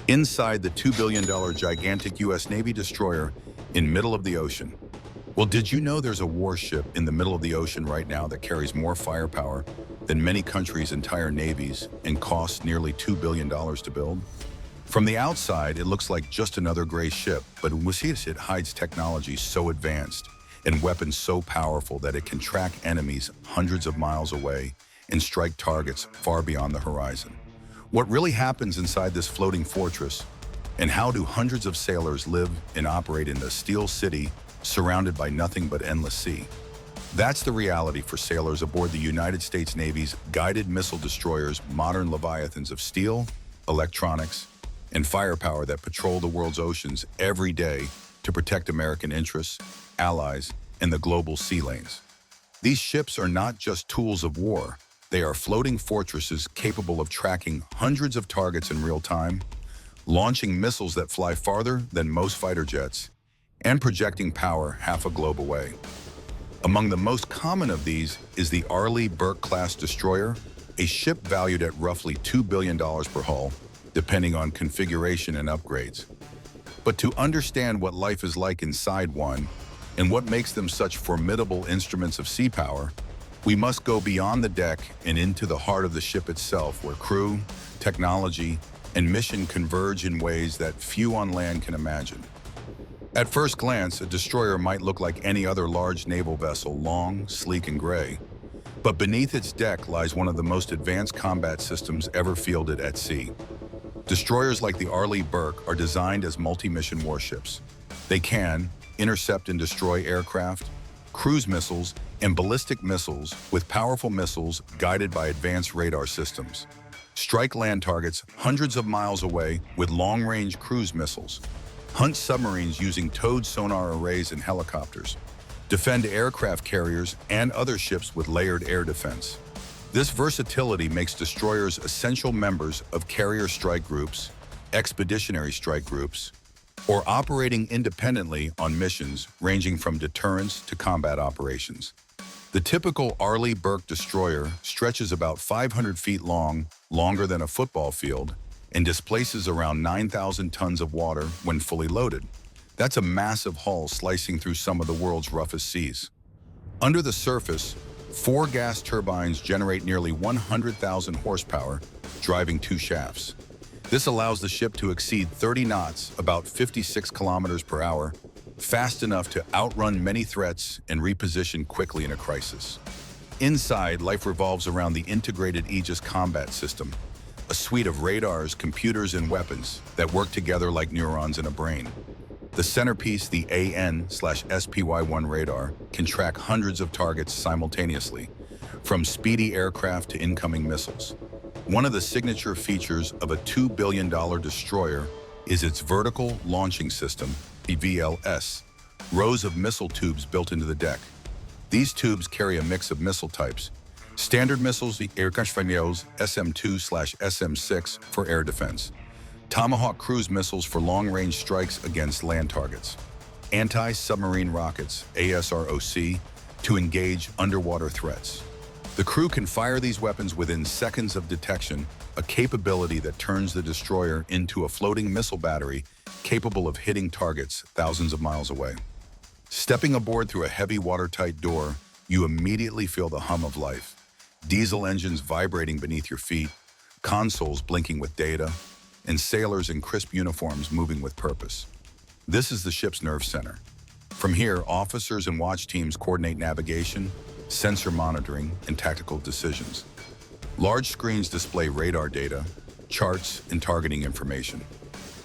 inside the $2 billion gigantic U.S. Navy destroyer in middle of the ocean. Well, did you know there's a warship in the middle of the ocean right now that carries more firepower than many countries' entire navies and costs nearly $2 billion to build? From the outside, it looks like just another gray ship, but in Aegis it hides technology so advanced and weapons so powerful that it can track enemies hundreds of miles away and strike targets far beyond the horizon. What really happens inside this floating fortress, and how do hundreds of sailors live and operate in the steel city surrounded by nothing but endless sea? That's the reality for sailors aboard the United States Navy's guided missile destroyers, modern leviathans of steel, electronics, and firepower that patrol the world's oceans every day to protect American interests, allies, and the global sea lanes. These ships are not just tools of war. They are floating fortresses capable of tracking hundreds of targets in real time, launching missiles that fly farther than most fighter jets, and projecting power half a globe away. Among the most common of these is the Arleigh Burke-class destroyer, a ship valued at roughly $2 billion per hull, depending on configuration and upgrades. But to understand what life is like inside one, and what makes them such formidable instruments of sea power, we must go beyond the deck and into the heart of the ship itself, where crew, technology, and mission converge in ways that few on land can imagine. At first glance, a destroyer might look like any other large naval vessel, long, sleek, and gray. But beneath its deck lies one of the most advanced combat systems ever fielded at sea. Destroyers like the Arleigh Burke are designed as multi-mission warships. They can intercept and destroy aircraft, cruise missiles, and ballistic missiles with powerful missiles guided by advanced radar systems. Strike land targets hundreds of miles away with long-range cruise missiles. Hunt submarines using towed sonar arrays and helicopters. Defend aircraft carriers and other ships with layered air defense. This versatility makes destroyers essential members of carrier strike groups, expeditionary strike groups, or operating independently on missions ranging from deterrence to combat operations. The typical Arleigh Burke destroyer stretches about 500 feet long, longer than a football field, and displaces around 9,000 tons of water when fully loaded. That's a massive hull slicing through some of the world's roughest seas. Under the surface, 4 gas turbines generate nearly 100,000 horsepower, driving 2 shafts. This allows the ship to exceed 30 knots, about 56 kilometers per hour, fast enough to outrun many threats and reposition quickly in a crisis. Inside, life revolves around the integrated Aegis combat system, a suite of radars, computers, and weapons that work together like neurons in a brain. The centerpiece, the AN/SPY-1 radar, can track hundreds of targets simultaneously, from speedy aircraft to incoming missiles. One of the signature features of a $2 billion destroyer is its vertical launching system, the VLS, rows of missile tubes built into the deck. These tubes carry a mix of missile types. Standard missiles, the Aegis SM-2/SM-6 for air defense. Tomahawk cruise missiles for long-range strikes against land targets. Anti-submarine rockets, ASROC, to engage underwater threats. The crew can fire these weapons within seconds of detection, a capability that turns the destroyer into a floating missile battery capable of hitting targets thousands of miles away. Stepping aboard through a heavy watertight door, you immediately feel the hum of life. Diesel engines vibrating beneath your feet, consoles blinking with data, and sailors in crisp uniforms moving with purpose. This is the ship's nerve center. From here, officers and watch teams coordinate navigation, sensor monitoring, and tactical decisions. Large screens display radar data, charts, and targeting information.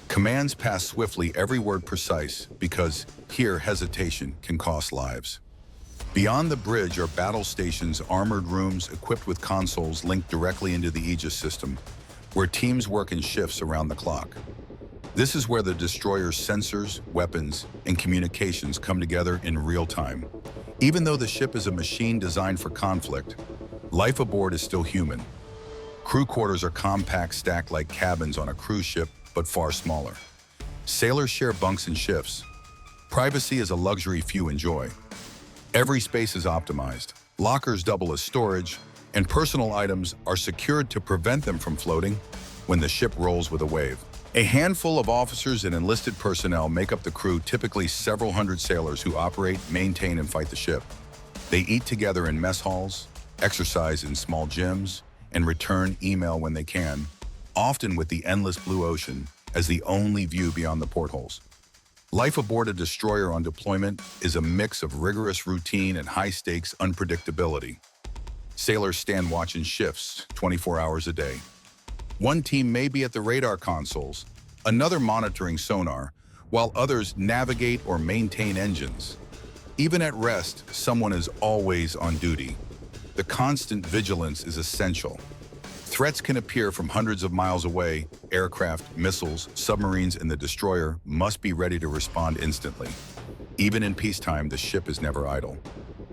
Commands pass swiftly, every word precise, because here hesitation can cost lives. Beyond the bridge are battle stations, armored rooms equipped with consoles linked directly into the Aegis system, where teams work in shifts around the clock. This is where the destroyer's sensors, weapons, and communications come together in real time. Even though the ship is a machine designed for conflict, life aboard is still human. Crew quarters are compact, stacked like cabins on a cruise ship, but far smaller. Sailors share bunks and shifts. Privacy is a luxury few enjoy. Every space is optimized. Lockers double as storage, and personal items are secured to prevent them from floating when the ship rolls with a wave. A handful of officers and enlisted personnel make up the crew, typically several hundred sailors who operate, maintain, and fight the ship. They eat together in mess halls, exercise in small gyms, and return email when they can, often with the endless blue ocean as the only view beyond the portholes. Life aboard a destroyer on deployment is a mix of rigorous routine and high-stakes unpredictability. Sailors stand watch in shifts, 24 hours a day. One team may be at the radar consoles, another monitoring sonar, while others navigate or maintain engines. Even at rest, someone is always on duty. The constant vigilance is essential. Threats can appear from hundreds of miles away. Aircraft, missiles, submarines, and the destroyer must be ready to respond instantly. Even in peacetime, the ship is never idle.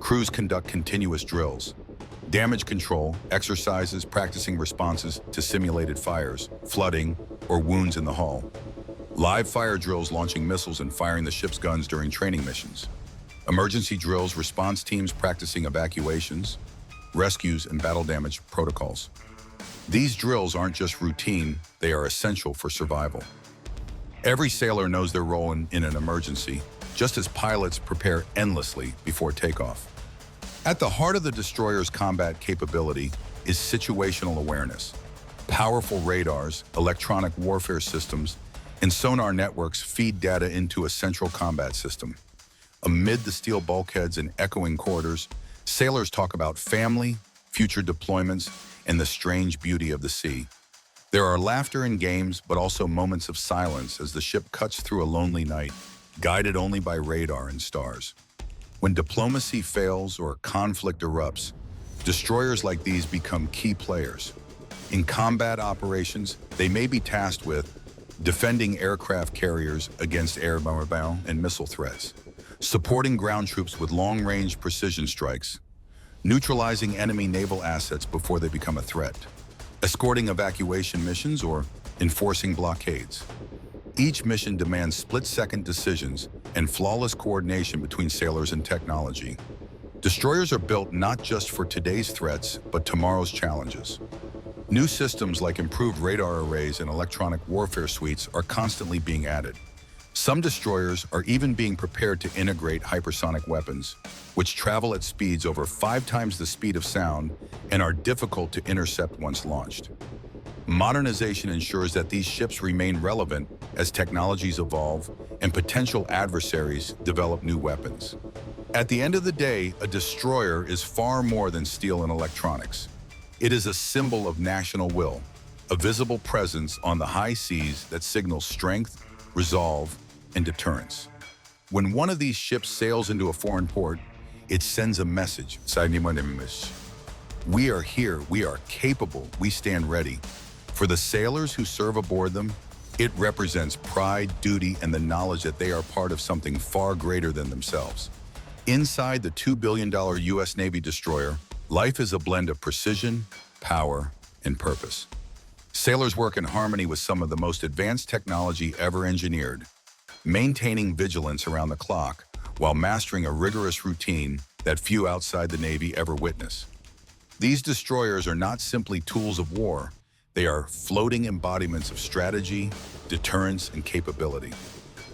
Crews conduct continuous drills, damage control, exercises, practicing responses to simulated fires, flooding, or wounds in the hull. Live fire drills launching missiles and firing the ship's guns during training missions. Emergency drills, response teams practicing evacuations, rescues, and battle damage protocols. These drills aren't just routine, they are essential for survival. Every sailor knows their role in an emergency, just as pilots prepare endlessly before takeoff. At the heart of the destroyer's combat capability is situational awareness. Powerful radars, electronic warfare systems, and sonar networks feed data into a central combat system. Amid the steel bulkheads and echoing corridors, sailors talk about family, future deployments, and the strange beauty of the sea. There are laughter and games, but also moments of silence as the ship cuts through a lonely night, guided only by radar and stars. When diplomacy fails or conflict erupts, destroyers like these become key players. In combat operations, they may be tasked with defending aircraft carriers against air bombardment and missile threats, supporting ground troops with long-range precision strikes, neutralizing enemy naval assets before they become a threat, escorting evacuation missions, or enforcing blockades. Each mission demands split-second decisions and flawless coordination between sailors and technology. Destroyers are built not just for today's threats, but tomorrow's challenges. New systems like improved radar arrays and electronic warfare suites are constantly being added. Some destroyers are even being prepared to integrate hypersonic weapons, which travel at speeds over 5 times the speed of sound and are difficult to intercept once launched. Modernization ensures that these ships remain relevant as technologies evolve and potential adversaries develop new weapons. At the end of the day, a destroyer is far more than steel and electronics. It is a symbol of national will, a visible presence on the high seas that signals strength, resolve, and deterrence. When one of these ships sails into a foreign port, it sends a message. We are here, we are capable, we stand ready. For the sailors who serve aboard them, it represents pride, duty, and the knowledge that they are part of something far greater than themselves. Inside the $2 billion U.S. Navy destroyer, life is a blend of precision, power, and purpose. Sailors work in harmony with some of the most advanced technology ever engineered, maintaining vigilance around the clock while mastering a rigorous routine that few outside the Navy ever witness. These destroyers are not simply tools of war, they are floating embodiments of strategy, deterrence, and capability.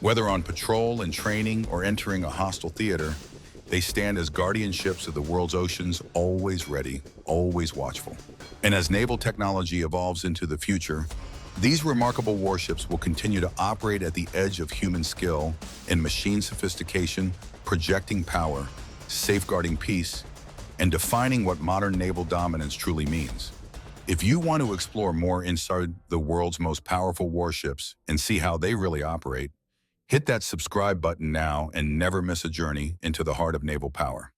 Whether on patrol and training or entering a hostile theater, they stand as guardian ships of the world's oceans, always ready, always watchful. And as naval technology evolves into the future, these remarkable warships will continue to operate at the edge of human skill and machine sophistication, projecting power, safeguarding peace, and defining what modern naval dominance truly means. If you want to explore more inside the world's most powerful warships and see how they really operate, hit that subscribe button now and never miss a journey into the heart of naval power.